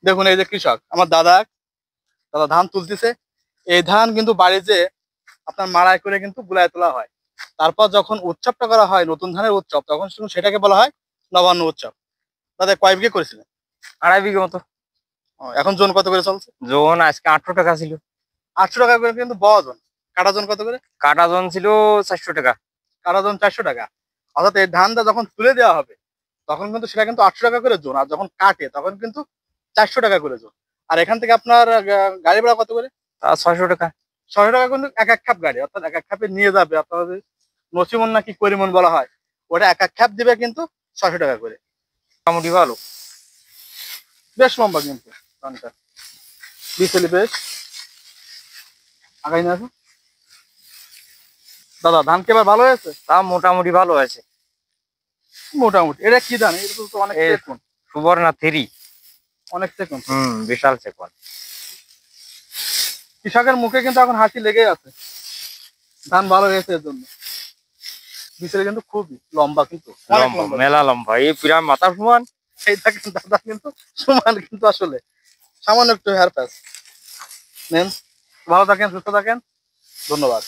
দেখুন এই যে কৃষক আমার দাদা দাদা ধান তুলতেছে। এই ধান কিন্তু বাড়িতে আপনার মাড়াই করে কিন্তু গুলায় তোলা হয়। তারপর যখন উৎসবটা করা হয় নতুন ধানের উৎসব, তখন সেটাকে বলা হয় নবান্ন উৎসব। দাদা কয় বিঘে করেছিলেন? 2.5 বিঘে মতো। এখন জন কত করে চলছে? জন আজকে 800 টাকা ছিল। 800 টাকা করে কিন্তু বড় জন। কাটা জন কত করে? কাটা জন ছিল 400 টাকা। কাটা জন 400 টাকা। অর্থাৎ এই ধানটা যখন তুলে দেওয়া হবে তখন কিন্তু সেটা কিন্তু 800 টাকা করে জন, আর যখন কাটে তখন কিন্তু 400 টাকা করে জন। আর এখান থেকে আপনার গাড়ি ভাড়া কত করে? তা 600 টাকা। 600 টাকা কিন্তু এক এক খাপ গাড়ি, অর্থাৎ এক এক খাপে নিয়ে যাবে আপনার নসিমন নাকি করিমন বলা হয়, ওটা এক এক খাপ দিবে কিন্তু 600 টাকা করে। মোটামুটি ভালো। বেশ লম্বা কিন্তু ধানটা, বিচলি বেশ আগাই না। দাদা ধান কি এবার ভালো হয়েছে? তা মোটামুটি ভালো আছে। মোটামুটি। এটা কি ধান? এটা তো অনেক এই চেকুন। সুবর্ণা 3। অনেক চেকুন। বিশাল চেকন। কৃষকের মুখে কিন্তু এখন হাসি লেগে আছে, ধান ভালো হয়েছে এর জন্য। বিচলি কিন্তু খুবই লম্বা, কিন্তু অনেক লম্বা, লম্বা। মেলা লম্বা, এই পুরা মাথা সমান। সেইটা কিন্তু দাদা কিন্তু সমান, কিন্তু আসলে সামান্য একটু হেয়ার প্যাচ নেন। ভালো থাকেন, সুস্থ থাকেন, ধন্যবাদ।